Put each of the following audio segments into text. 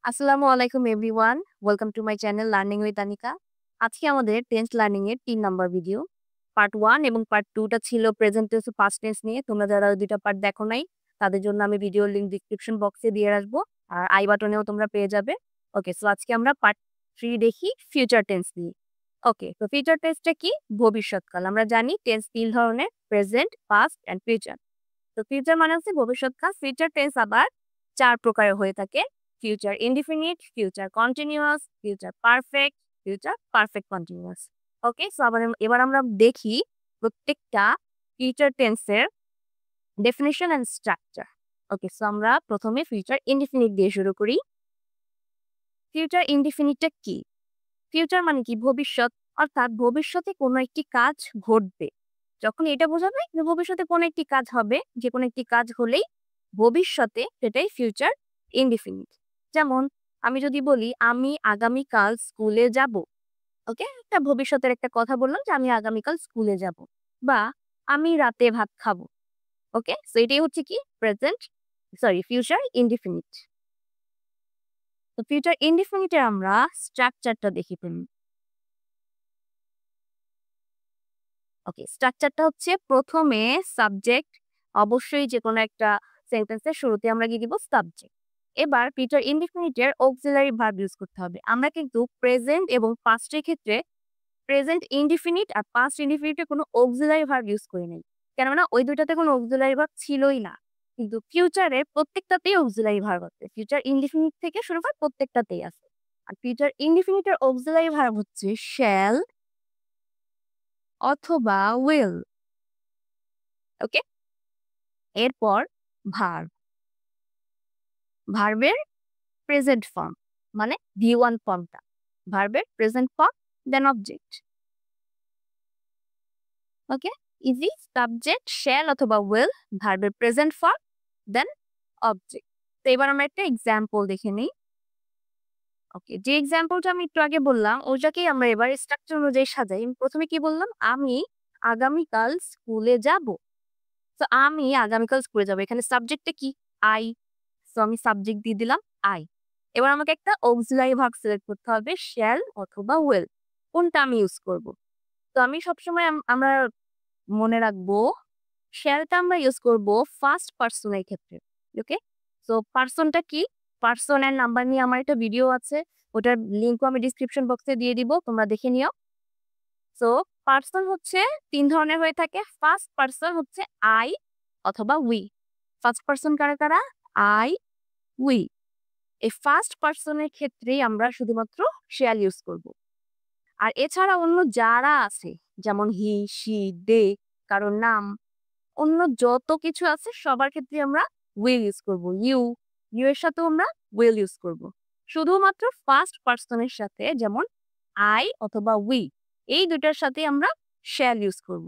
আসসালামু আলাইকুম everyone. Welcome to my channel learning with Anika. আজকে আমাদের টেন্স লার্নিং এর ৩ নাম্বার ভিডিও। পার্ট 1 এবং পার্ট 2 টা ছিল প্রেজেন্ট টেন্স ও পাস্ট টেন্স নিয়ে। তোমরা যারা ওই ২ টা পার্ট দেখো নাই, তাদের জন্য আমি ভিডিওর লিংক ডেসক্রিপশন বক্সে দিয়ে রাখবো। আর আই বাটনেও তোমরা পেয়ে যাবে। ওকে, সো আজকে আমরা পার্ট 3 দেখি ফিউচার টেন্স নিয়ে। ওকে, তো ফিউচার টেন্সটা কি? ভবিষ্যৎকাল। আমরা জানি টেন্স ৩ ধরনের, প্রেজেন্ট, পাস্ট অ্যান্ড ফিউচার। তো ফিউচার মানে হচ্ছে ভবিষ্যৎকাল। ফিউচার টেন্স আবার ৪ প্রকারের হয়ে থাকে। Future indefinite, future continuous, future perfect, future perfect continuous. Okay, so এবার আমরা দেখি প্রত্যেকটা ফিউচার টেন্সের definition and structure. Okay, so আমরা প্রথমে ফিউচার ইনডিফিনিট দিয়ে শুরু করি। ফিউচার ইনডিফিনিটটা কি? ফিউচার মানে কি? ভবিষ্যৎ, অর্থাৎ ভবিষ্যতে কোনো একটি কাজ ঘটবে। যখন এটা বোঝাবে যে ভবিষ্যতে কোনো একটি কাজ হবে, যে কোনো একটি কাজ হলেই ভবিষ্যতে সেটাই ফিউচার ইনডিফিনিট। যেমন আমি যদি বলি আমি আগামীকাল স্কুলে যাব। ওকে? একটা ভবিষ্যতের একটা কথা বললাম যে আমি আগামীকাল স্কুলে যাব। বা আমি রাতে ভাত খাবো। ওকে? সো এটাই হচ্ছে কি ফিউচার ইনডিফিনিট। তো ফিউচার ইনডিফিনিটের আমরা স্ট্রাকচারটা দেখি তুমি। ওকে, স্ট্রাকচারটা হচ্ছে প্রথমে সাবজেক্ট, অবশ্যই যেকোনো একটা সেন্টেন্সের শুরুতে আমরা কি দিব? সাবজেক্ট। এবার ফিউচার ইনডিফিনিটের অক্সিলারি ভার্ব ইউজ করতে হবে। আমরা কিন্তু প্রেজেন্ট এবং পাস্টের ক্ষেত্রে প্রেজেন্ট ইনডিফিনিট আর পাস্ট ইনডিফিনিটে কোনো অক্সিলারি ভার্ব ইউজ করি নাই। কেননা ওই দুইটাতে কোনো অক্সিলারি ভার্ব ছিলই না। কিন্তু ফিউচারে প্রত্যেকটাতেই অক্সিলারি ভার্ব আছে। ফিউচার ইনডিফিনিট থেকে শুরু করে প্রত্যেকটাতেই আছে। আর ফিউচার ইনডিফিনিটের অক্সিলারি ভার্ব হচ্ছে শ্যাল অথবা উইল। ওকে, এরপর ভার্ব। ভার্বের প্রেজেন্ট ফর্ম মানে V1 ফর্মটা। ভার্বের প্রেজেন্ট ফর্ম দেন অবজেক্ট। ওকে, ইজি। সাবজেক্ট শ্যাল অথবা উইল, ভার্বের প্রেজেন্ট ফর্ম দেন অবজেক্ট। তো এবার আমরা একটা এক্সাম্পল দেখে নিই। ওকে, যে এক্সাম্পলটা আমি একটু আগে বললাম ওটাকেই আমরা এবার স্ট্রাকচার অনুযায়ী সাজাই। আমি প্রথমে কি বললাম? আমি আগামীকাল স্কুলে যাব। তো আমি আগামীকাল স্কুলে যাব, এখানে সাবজেক্টটা কি? আই। সো আমি সাবজেক্ট দিয়ে দিলাম আই। এবার আমাকে একটা অক্সিলারি ভার্ব সিলেক্ট করতে হবে, শ্যাল অথবা উইল। কোনটা আমি ইউজ করব? তো আমি সবসময় আমরা মনে রাখবো শ্যালটা আমরা ইউজ করব ফার্স্ট পারসনের ক্ষেত্রে। ওকে, সো পারসনটা কি? পারসন এর নাম্বার নিয়ে আমার একটা ভিডিও আছে, ওটার লিঙ্কও আমি ডিসক্রিপশন বক্সে দিয়ে দিব, তোমরা দেখে নিও। সো পারসন হচ্ছে ৩ ধরনের হয়ে থাকে। ফার্স্ট পারসন হচ্ছে আই অথবা উই। ফার্স্ট পারসন কারা কারা? I, we. এই ফার্স্ট পারসনের ক্ষেত্রেই আমরা শুধুমাত্র শ্যাল ইউজ করব। আর এছাড়া অন্য যারা আছে, যেমন হি, শি, দে, কারো নাম, অন্য যত কিছু আছে সবার ক্ষেত্রে আমরা উইল ইউজ করব। ইউ, ইউ এর সাথেও আমরা উইল ইউজ করব। শুধুমাত্র ফার্স্ট পারসনের সাথে, যেমন আই অথবা উই, এই দুটার সাথে আমরা শ্যাল ইউজ করব।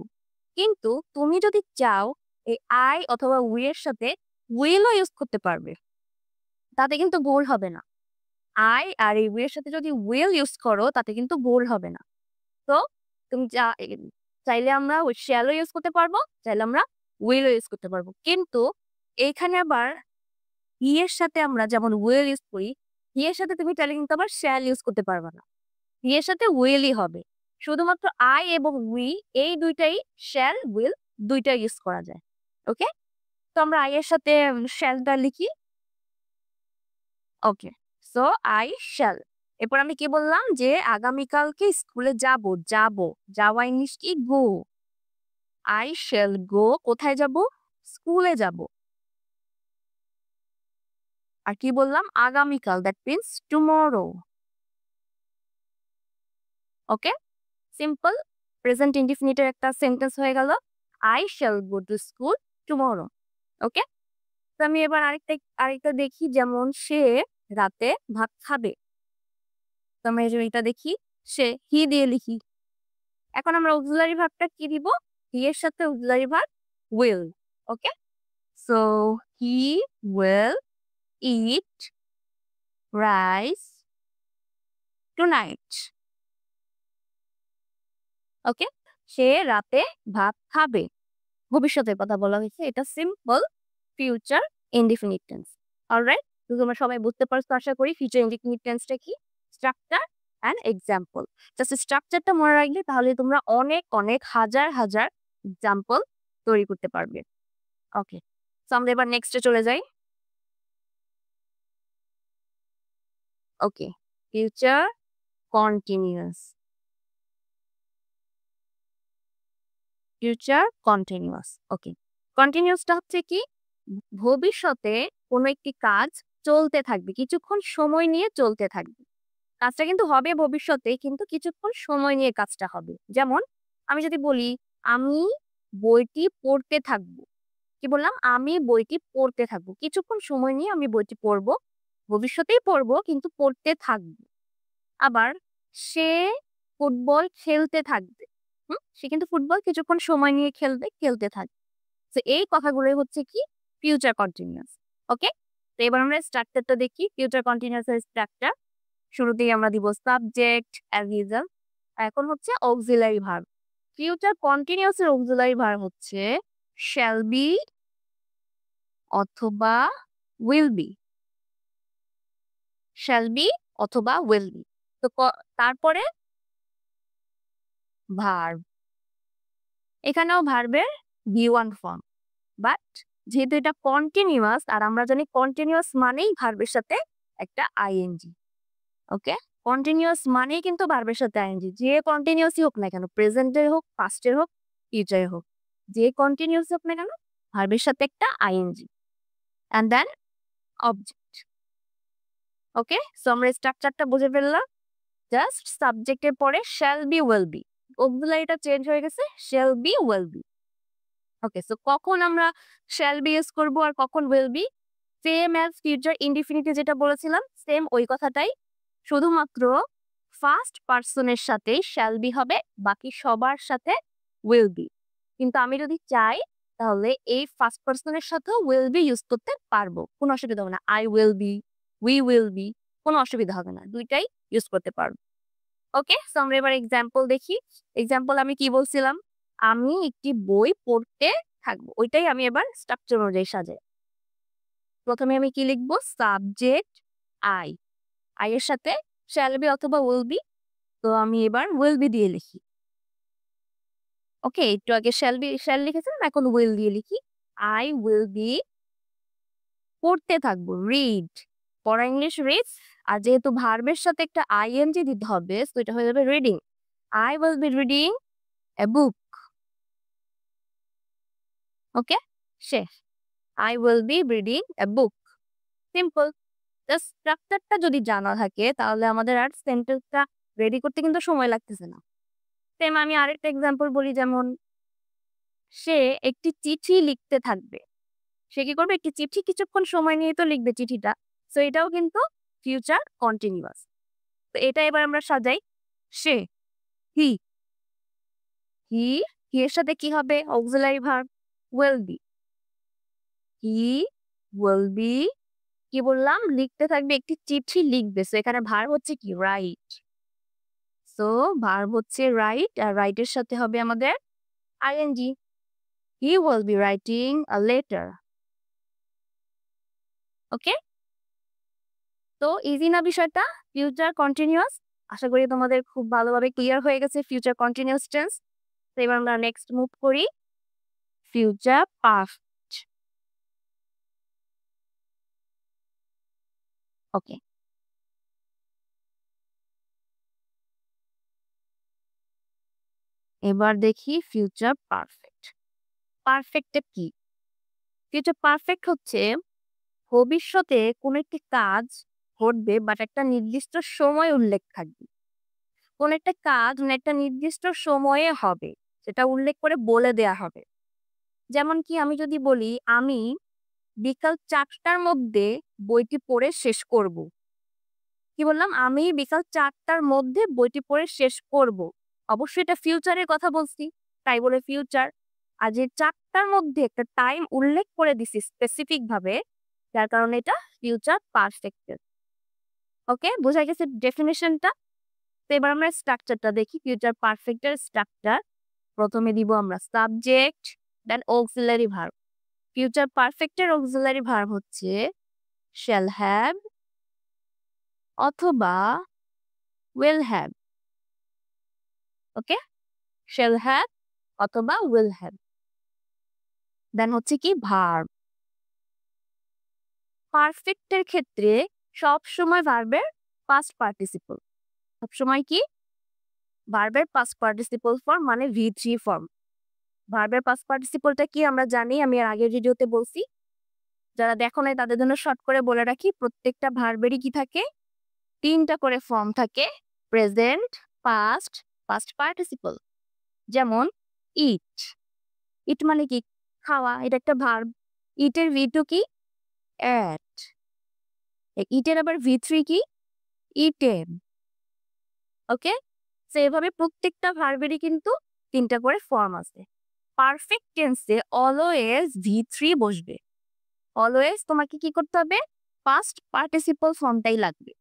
কিন্তু তুমি যদি চাও এই আই অথবা উই এর সাথে উইলও ইউজ করতে পারবে, তাতে কিন্তু ভুল হবে না। আই আর এই উই এর সাথে যদি উইল ইউজ করো তাতে কিন্তু ভুল হবে না। তো তুমি চাইলে আমরা ওই শ্যালও ইউজ করতে পারবো, চাইলে আমরা উইলও ইউজ করতে পারবো। কিন্তু এইখানে আবার হি এর সাথে আমরা যেমন উইল ইউজ করি, হি এর সাথে তুমি চাইলে কিন্তু আবার শ্যাল ইউজ করতে পারবা না। হি এর সাথে উইলই হবে। শুধুমাত্র আই এবং উই, এই দুইটাই শ্যাল, উইল দুইটাই ইউজ করা যায়। ওকে? তো আমরা আই এর সাথে শ্যালটা লিখি। ওকে, সো আই শ্যাল। এরপর আমি কি বললাম? যে আগামীকালকে স্কুলে যাব। যাব, যাওয়া ইংলিশ কি? গো। I shall go. কোথায় যাব? স্কুলে যাব। আর কি বললাম? আগামীকাল, that means tomorrow. Okay, simple present ইনডিফিনিটের একটা সেন্টেন্স হয়ে গেল। I shall go to school tomorrow. Okay, তো আমি এবার আরেকটা দেখি, যেমন সে রাতে ভাত খাবে। তো আমরা এটা দেখি, সে হি দিয়ে লিখি। এখন আমরা অক্সিলারি ভার্বটা কি দিব? হি এর সাথে auxiliary verb will. Okay, so he will eat rice tonight. Okay, সে রাতে ভাত খাবে। ভবিষ্যতের কথা বলা হয়েছে, এটা simple future indefinite tense. Alright, তো তোমরা সবাই বুঝতে পারছো আশা করি ফিউচার ইনডিফিনিট টেন্সটা কি, স্ট্রাকচার অ্যান্ড এক্সাম্পল। জাস্ট স্ট্রাকচারটা মনে রাখলে তাহলে তোমরা অনেক অনেক হাজার হাজার এক্সাম্পল তৈরি করতে পারবে। ওকে, সো আমরা এবার নেক্সটে চলে যাই। Okay, future continuous. Future continuous. Okay, কন্টিনিউয়াসটা হচ্ছে কি, ভবিষ্যতে কোনো একটি কাজ চলতে থাকবে, কিছুক্ষণ সময় নিয়ে চলতে থাকবে। কাজটা কিন্তু হবে ভবিষ্যতে, কিন্তু কিছুক্ষণ সময় নিয়ে কাজটা হবে। যেমন আমি যদি বলি আমি বইটি পড়তে থাকবো, কি বললাম, আমি বইটি পড়তে থাকবো, কিছুক্ষণ সময় নিয়ে আমি বইটি পড়বো, ভবিষ্যতেই পড়বো কিন্তু পড়তে থাকবো। আবার সে ফুটবল খেলতে থাকবে, সে কিন্তু ফুটবল কিছুক্ষণ সময় নিয়ে খেলবে, খেলতে থাকবে। তো এই কথাগুলোই হচ্ছে কি ফিউচার কন্টিনিউয়াস। ওকে, তো এবার আমরা স্ট্রাকচারটা দেখি ফিউচার কন্টিনিউয়াস এর স্ট্রাকচার। শুরুতেই আমরা দিব সাবজেক্ট অ্যাজ ইউজুয়াল, এখন হচ্ছে অক্সিলারি ভার্ব। ফিউচার কন্টিনিউয়াস এর অক্সিলারি ভার্ব হচ্ছে শ্যাল বি অথবা উইল বি, শ্যাল বি অথবা উইল বি। তো তারপরে ভার্ব, এখানেও ভার্বের বি1 ফর্ম, বাট যেহেতু এটা কন্টিনিউয়াস আর আমরা জানি কন্টিনিউয়াস মানেই ভার্বের সাথে একটা আইএনজি। ওকে, কন্টিনিউয়াস মানেই কিন্তু ভার্বের সাথে আইএনজি, যে কন্টিনিউয়াসই হোক না কেন, প্রেজেন্টের হোক, পাস্টের হোক, ফিউচারে হোক, যে কন্টিনিউয়াস হোক না কেন, ভার্বের সাথে একটা I N G and then object. Okay, so আমরা স্ট্রাকচারটা বুঝে ফেললাম। জাস্ট সাবজেক্টের পরে শ্যাল বি উইল বি, অক্সিলারিটা চেঞ্জ হয়ে গেছে, shall be will be. Okay, so কখন আমরা শ্যাল বি ইউজ করবো আর কখন will be, same as future ইনডিফিনিটে যেটা বলেছিলাম সেম ওই কথাটাই, শুধুমাত্র ফার্স্ট পার্সনের সাথে শ্যাল বি হবে, বাকি সবার সাথে উইল বি। কিন্তু আমি যদি চাই তাহলে এই ফার্স্ট পার্সনের সাথেও উইল বি ইউজ করতে পারবো, কোনো অসুবিধা হবে না। I will B, we will be, কোনো অসুবিধা হবে না, দুইটাই ইউজ করতে পারবো। ওকে, সো আমরা এবার এক্সাম্পল দেখি। এক্সাম্পল আমি কি বলছিলাম, আমি একটি বই পড়তে থাকবো, ওইটাই আমি এবার স্ট্রাকচার অনুযায়ী সাজাই। প্রথমে আমি কি লিখবো, সাবজেক্ট আই, আই এর সাথে শ্যাল বি অথবা উইল বি, তো আমি এবার উইল বি দিয়ে লিখি। ওকে, একটু আগে শ্যাল লিখেছিলাম, এখন উইল দিয়ে লিখি। আই উইল বি পড়তে থাকবো, রিড, পড়া ইংলিশ রিড, আর যেহেতু ভার্বের সাথে একটা আইএনজি দিতে হবে তো এটা হয়ে যাবে reading. I will be reading a book. Okay, শেষ। I will be reading a book, simple. Just স্ট্রাকচারটা যদি জানা থাকে তাহলে আমাদের আর সেন্টেন্সটা রেডি করতে কিন্তু সময় লাগতেছে না। সেম আমি আরেকটা এক্সাম্পল বলি, যেমন সে একটি চিঠি লিখতে থাকবে, সে কি করবে, একটি চিঠি কিছুক্ষণ সময় নিয়ে তো লিখবে চিঠিটা, সো এটাও কিন্তু ফিউচার কন্টিনিউয়াস। তো এটা এবার আমরা সাজাই, সে, হি, হি, হি এর সাথে কি হবে, auxiliary verb will be, he will B, কি বললাম, লিখতে থাকবে, একটি চিঠি লিখবে, সো এখানে ভার্ব হচ্ছে কি, রাইট। সো ভার্ব হচ্ছে রাইট, আর রাইটের সাথে হবে আমাদের I N G. He will be writing a letter. Okay, তো ইজি না বিষয়টা, ফিউচার কন্টিনিউয়াস। আশা করি তোমাদের খুব ভালোভাবে ক্লিয়ার হয়ে গেছে ফিউচার কন্টিনিউয়াস টেন্স। তো এবার আমরা নেক্সট মুভ করি, ফিউচার পারফেক্ট। ওকে, এবার দেখি ফিউচার পারফেক্ট। পারফেক্টটা কি, ফিউচার পারফেক্ট হচ্ছে ভবিষ্যতে কোনো একটি কাজ ঘটবে বাট একটা নির্দিষ্ট সময় উল্লেখ থাকবে। কোন একটা কাজ একটা নির্দিষ্ট সময়ে হবে, সেটা উল্লেখ করে বলে দেয়া হবে। যেমন কি আমি যদি বলি আমি বিকাল 4টার মধ্যে বইটি পড়ে শেষ করব, কি বললাম, আমি বিকাল 4টার মধ্যে বইটি পড়ে শেষ করব, অবশ্যই এটা ফিউচারের কথা বলছি, তাই বলে ফিউচার। আর যে 4টার মধ্যে একটা টাইম উল্লেখ করে দিছি স্পেসিফিক ভাবে, যার কারণে এটা ফিউচার পারফেক্ট। ওকে, বোঝা গেছে ডেফিনেশনটা। তো এবার আমরা স্ট্রাকচারটা দেখি, ফিউচার পারফেক্টের স্ট্রাকচার। প্রথমে দিব আমরা subject, then auxiliary verb. Future পারফেক্টের অক্সিলারি ভার্ব হচ্ছে shall have অথবা will have। Okay, shall have অথবা will have। দেন হচ্ছে কি ভার্ব। পারফেক্টের ক্ষেত্রে সব সময় ভার্বের পাস্ট পার্টিসিপল, সব সময় কি ভার্বের পাস্ট পার্টিসিপল ফর্ম মানে V3 ফর্ম। ভার্বের পাস্ট পার্টিসিপলটা কি আমরা জানি, আমি এর আগের ভিডিওতে বলছি। যারা দেখো নাই তাদের জন্য শর্ট করে বলে রাখি, প্রত্যেকটা ভার্বেরই কি থাকে, 3টা করে ফর্ম থাকে, প্রেজেন্ট, পাস্ট, পাস্ট পার্টিসিপল। যেমন ইট, ইট মানে কি খাওয়া, এটা একটা ভার্ব। ইটের V2 কি এট, ইটের আবার V3 কি ইটেন। ওকে, তো এভাবে প্রত্যেকটা ভার্বেরই কিন্তু 3টা করে ফর্ম আছে। পারফেক্ট টেন্সে অলওয়েজ V3 বসবে, অলওয়েজ তোমাকে কি করতে হবে, পাস্ট পার্টিসিপল ফর্মটাই লাগবে।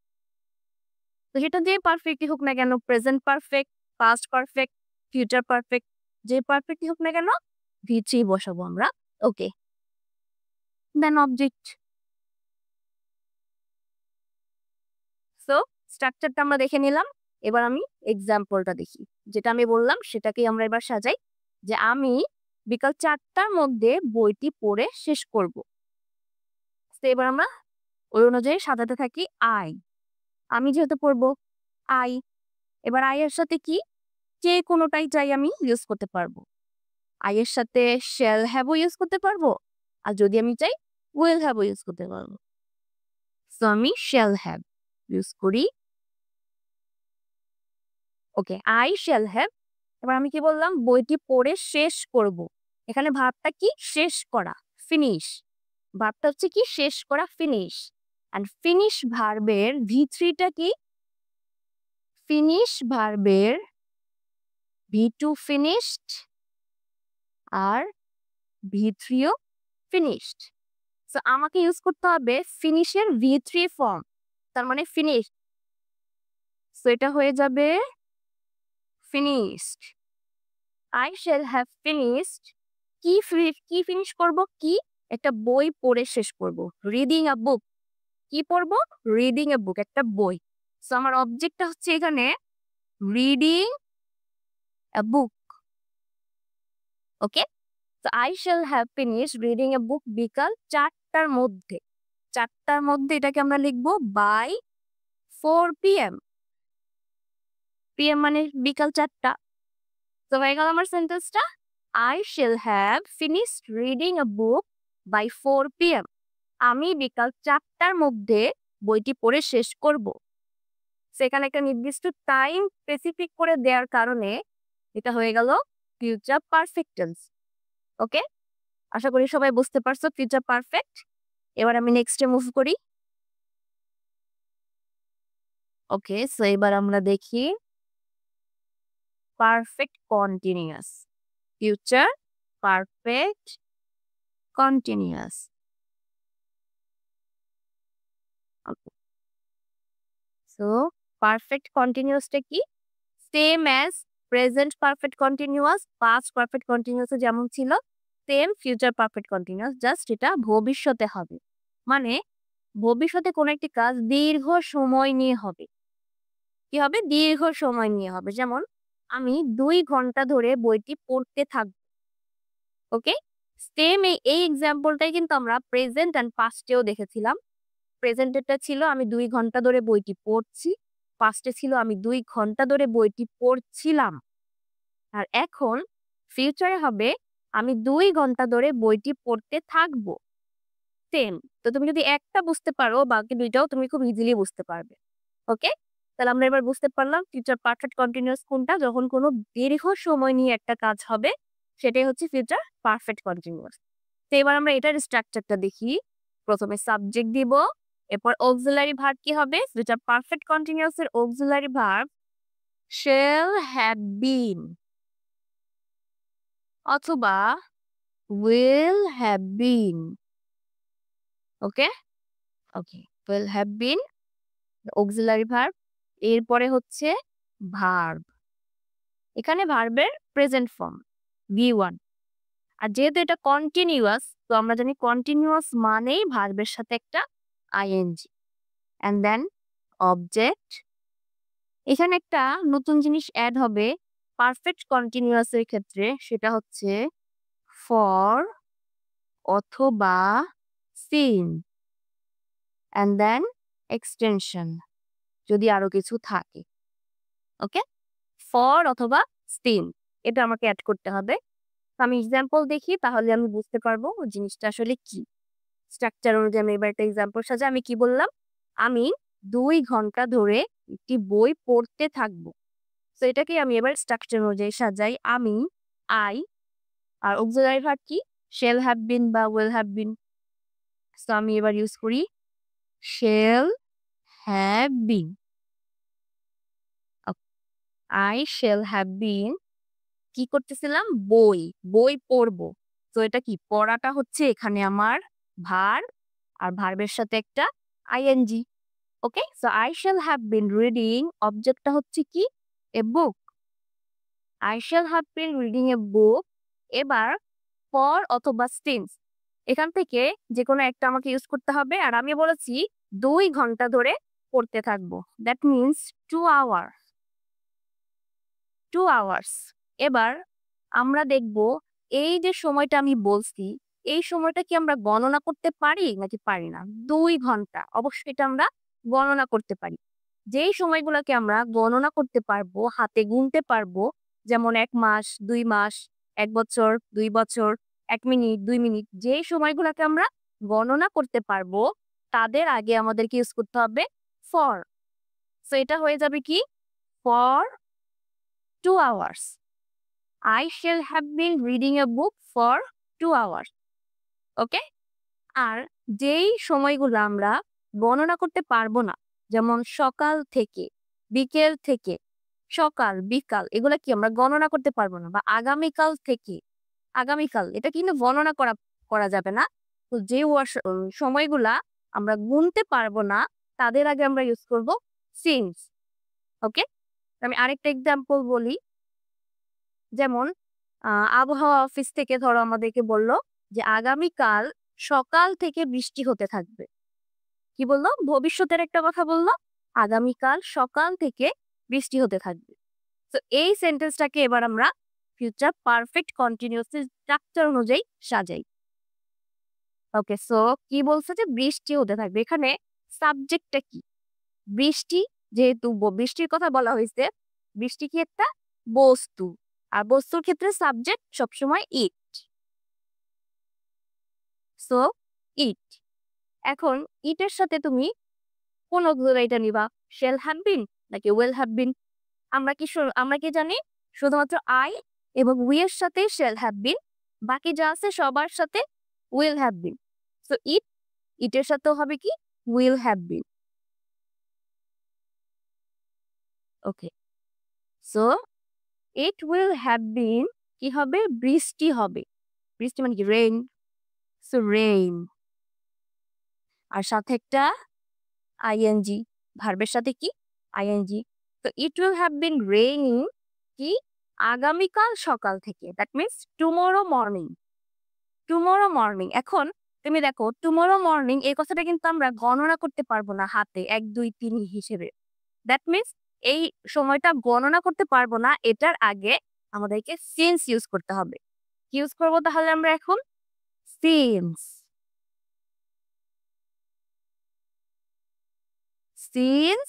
তো সেটা যে পারফেক্টই হোক না কেন, present perfect, past perfect, future perfect, যে পারফেক্টই হোক না কেন V3 বসাবো আমরা। ওকে, দেন অবজেক্ট। সো স্ট্রাকচারটা আমরা দেখে নিলাম, এবার আমি এক্সাম্পলটা দেখি। যেটা আমি বললাম সেটাকেই আমরা এবার সাজাই, যে আমি বিকাল 4টার মধ্যে বইটি পড়ে শেষ করব। তো এবার আমরা ওই অনুযায়ী সাজাতে থাকি। আমি যেহেতু পড়বো আই, এবার আই এর সাথে কি যে কোনোটাই চাই আমি ইউজ করতে পারবো। আই এর সাথে শ্যাল হ্যাভও ইউজ করতে পারবো, আর যদি আমি চাই উইল হ্যাভও ইউজ করতে পারবো। সো আমি শ্যাল হ্যাভ ইউজ করি। ওকে, আই শ্যাল হ্যাভ। এবার আমি কি বললাম, বইটি পড়ে শেষ করব। এখানে ভার্বটা কি শেষ করা, ফিনিশ। ভার্বটা হচ্ছে কি শেষ করা, ফিনিশ। এন্ড ফিনিশ ভার্বের V3টা কি, ফিনিশ ভার্বের V2 ফিনিশড আর V3ও ফিনিশড। সো আমাকে ইউজ করতে হবে ফিনিশের V3 ফর্ম, তার মানে ফিনিশ। সো এটা হয়ে যাবে finished. I shall have finished কি ফিনিশ করব, কি একটা বই পড়ে শেষ করব, রিডিং আ বুক। কি পড়ব, রিডিং এ বুক, একটা বই। সো আমার অবজেক্টটা হচ্ছে এখানে রিডিং এ বুক। ওকে, তো I shall have finish reading a book বিকাল 4টার মধ্যে। 4টার মধ্যে এটাকে আমরা লিখবো বাই 4 PM। PM মানে বিকাল 4টা। তো হয়ে গেল আমার সেন্টেন্সটা, I shall have finished reading a book by 4 PM। আমি বিকাল 4টার মধ্যে বইটি পড়ে শেষ করব। সেখানে একটা নির্দিষ্ট টাইম স্পেসিফিক করে দেওয়ার কারণে এটা হয়ে গেল ফিউচার পারফেক্ট টেন্স। ওকে, আশা করি সবাই বুঝতে পারছো ফিউচার পারফেক্ট। এবার আমি নেক্সটে মুভ করি। ওকে, সো এবার আমরা দেখি perfect continuous, future perfect continuous. So perfect কন্টিনিউয়াসটা কি, same as present perfect continuous, past perfect continuous যেমন ছিল, same future perfect continuous, just এটা ভবিষ্যতে হবে। মানে ভবিষ্যতে কোনো একটি কাজ দীর্ঘ সময় নিয়ে হবে। কি হবে, দীর্ঘ সময় নিয়ে হবে। যেমন আমি 2 ঘন্টা ধরে বইটি পড়তে থাকবো। ওকে, সেম এই এক্সাম্পলটাই কিন্তু আমরা প্রেজেন্ট অ্যান্ড পাস্টেও দেখেছিলাম। প্রেজেন্টেরটা ছিল আমি 2 ঘন্টা ধরে বইটি পড়ছি, পাস্টে ছিল আমি 2 ঘন্টা ধরে বইটি পড়ছিলাম। আর এখন ফিউচারে হবে আমি 2 ঘন্টা ধরে বইটি পড়তে থাকবো। সেম। তো তুমি যদি একটা বুঝতে পারো, বাকি 2টাও তুমি খুব ইজিলি বুঝতে পারবে। ওকে, তাহলে আমরা এবার বুঝতে পারলাম ফিউচার পারফেক্ট কন্টিনিউয়াস কোনটা, যখন কোনো দীর্ঘ সময় নিয়ে একটা কাজ হবে সেটাই হচ্ছে ফিউচার পারফেক্ট কন্টিনিউয়াস। তো এবার আমরা এটার স্ট্রাকচারটা দেখি। প্রথমে সাবজেক্ট দিব, এরপর অক্সিলারি ভার্ব কি হবে, ফিউচার পারফেক্ট কন্টিনিউয়াস এর auxiliary verb shall have been অথবা will have been। Okay, okay, will have been auxiliary verb. এরপরে হচ্ছে ভার্ব, এখানে ভার্বের প্রেজেন্ট ফর্ম V1। আর যেহেতু এটা কন্টিনিউয়াস, তো আমরা জানি কন্টিনিউয়াস মানেই ভার্বের সাথে একটা আইএনজি অ্যান্ড দেন অবজেক্ট। এখানে একটা নতুন জিনিস অ্যাড হবে পারফেক্ট কন্টিনিউয়াস এর ক্ষেত্রে, সেটা হচ্ছে ফর অথবা সিন অ্যান্ড দেন এক্সটেনশন যদি আরো কিছু থাকে। ওকে, ফর অথবা সিন এটা আমাকে অ্যাড করতে হবে। তো আমি এক্সাম্পল দেখি, তাহলে আমি বুঝতে পারবো জিনিসটা আসলে কি। স্ট্রাকচার অনুযায়ী আমি এবার একটা এক্সাম্পল সাজা। আমি কি বললাম? আমি 2 ঘন্টা ধরে একটি বই পড়তে থাকবো। তো এটাকে আমি এবার স্ট্রাকচার অনুযায়ী সাজাই। আমি, আই, আর অক্সিলারি ভার্ব কি? শেল হ্যাভ বিন বা উইল হ্যাভ বিন। সো আমি এবার ইউজ করি shall have been. I shall have been কি করতেছিলাম? বই, বই পড়বো। তো এটা কি? পড়াটা হচ্ছে এখানে আমার ভার্ব, আর ভার্বের সাথে একটা I N G. Okay, so I shall have been reading, অবজেক্টটা হচ্ছে কি? A book. I shall have been reading a book. এবার ফর অথবা সিন্স, এখান থেকে যে কোনো একটা আমাকে ইউজ করতে হবে। আর আমি বলেছি 2 ঘন্টা ধরে পড়তে থাকবো, দ্যাট মিনস 2 আওয়ার, 2 আওয়ার্স। এবার আমরা দেখব এই যে সময়টা আমি বলছি, এই সময়টা কি আমরা গণনা করতে পারি নাকি পারি না? 2 ঘন্টা, অবশ্যই এটা আমরা গণনা করতে পারি। যেই সময়গুলোকে আমরা গণনা করতে পারবো, হাতে গুনতে পারবো, যেমন 1 মাস, 2 মাস, 1 বছর, 2 বছর, 1 মিনিট, 2 মিনিট, যেই সময়গুলোকে আমরা গণনা করতে পারবো, তাদের আগে আমাদেরকে ইউজ করতে হবে ফর। সো এটা হয়ে যাবে কি? For 2 hours. I shall have been reading a book for 2 hours. ওকে? আর যেই সময়গুলো আমরা গণনা করতে পারবো না, যেমন সকাল থেকে, বিকেল থেকে, সকাল, বিকাল, এগুলা কি আমরা গণনা করতে পারবো না। বা আগামীকাল থেকে, আগামীকাল, এটা কিন্তু গণনা করা যাবে না। তো যে সময়গুলা আমরা গুনতে পারবো না, তাদের আগে আমরা ইউজ করব সিন্স। ওকে? আমি আরেকটা এক্সাম্পল বলি। যেমন আবহাওয়া অফিস থেকে ধরো আমাদেরকে বলল যে আগামীকাল সকাল থেকে বৃষ্টি হতে থাকবে। কি বললো? ভবিষ্যতের একটা কথা বললো, আগামীকাল সকাল থেকে বৃষ্টি হতে থাকবে। তো এই সেন্টেন্সটাকে এবার আমরা ফিউচার পারফেক্ট কন্টিনিউয়াস স্ট্রাকচার অনুযায়ী সাজাই। ওকে, সো কি বলছে? যে বৃষ্টি হতে থাকবে। এখানে সাবজেক্টটা কি? বৃষ্টি, যেহেতু বৃষ্টির কথা বলা হয়েছে, বৃষ্টি কি একটা বস্তু, আর বস্তুর ক্ষেত্রে সাবজেক্ট সবসময় ইট। So it. এখন ইটের সাথে তুমি কোন অক্সিলারিটা নিবা? শেল হ্যাভ বিন নাকি উইল হ্যাভ বিন? আমরা কি জানি? শুধুমাত্র আই এবং উই এর সাথে শেল হ্যাভ বিন, বাকি যা আছে সবার সাথে উইল হ্যাভ বিন। সো ইটের সাথেও হবে কি? Will have been. Okay, so it will have been কি হবে? বৃষ্টি হবে। বৃষ্টি মানে কি? রেইন। So rain. আর সাথে একটা আইএনজি, ভার্বের সাথে কি? আইএনজি। তো it will have been raining কি? আগামীকাল সকাল থেকে, that means tomorrow morning. Tomorrow morning. এখন তুমি দেখো, টুমরো মর্নিং এই কথাটা কিন্তু আমরা গণনা করতে পারবো না হাতে 1 2 3 হিসেবে। দ্যাট মিনস এই সময়টা গণনা করতে পারবো না, এটার আগে আমাদেরকে সিন্স ইউজ করতে হবে। কি ইউজ করবো তাহলে আমরা এখন? Since. Since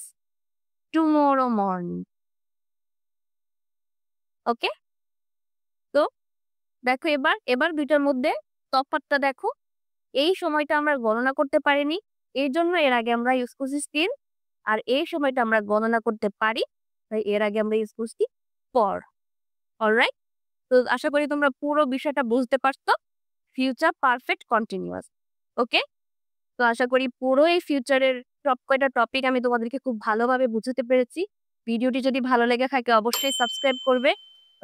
tomorrow morning. Okay, তো দেখো এবার এবার দুইটার মধ্যে তফাৎটা দেখো। এই সময়টা আমরা গণনা করতে পারিনি, এই জন্য এর আগে আমরা ইউজ করছি স্টিল। আর এই সময়টা আমরা গণনা করতে পারি, তাই এর আগে আমরা ইউজ করছি ফর। অলরাইট, তো আশা করি তোমরা পুরো বিষয়টা বুঝতে পারছো। Future perfect continuous. ওকে, তো আশা করি পুরো এই ফিউচারের সব কয়টা টপিক আমি তোমাদেরকে খুব ভালোভাবে বুঝতে পেরেছি। ভিডিওটি যদি ভালো লেগে থাকে অবশ্যই সাবস্ক্রাইব করবে।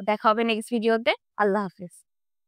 দেখা হবে নেক্সট ভিডিওতে। আল্লাহ হাফেজ।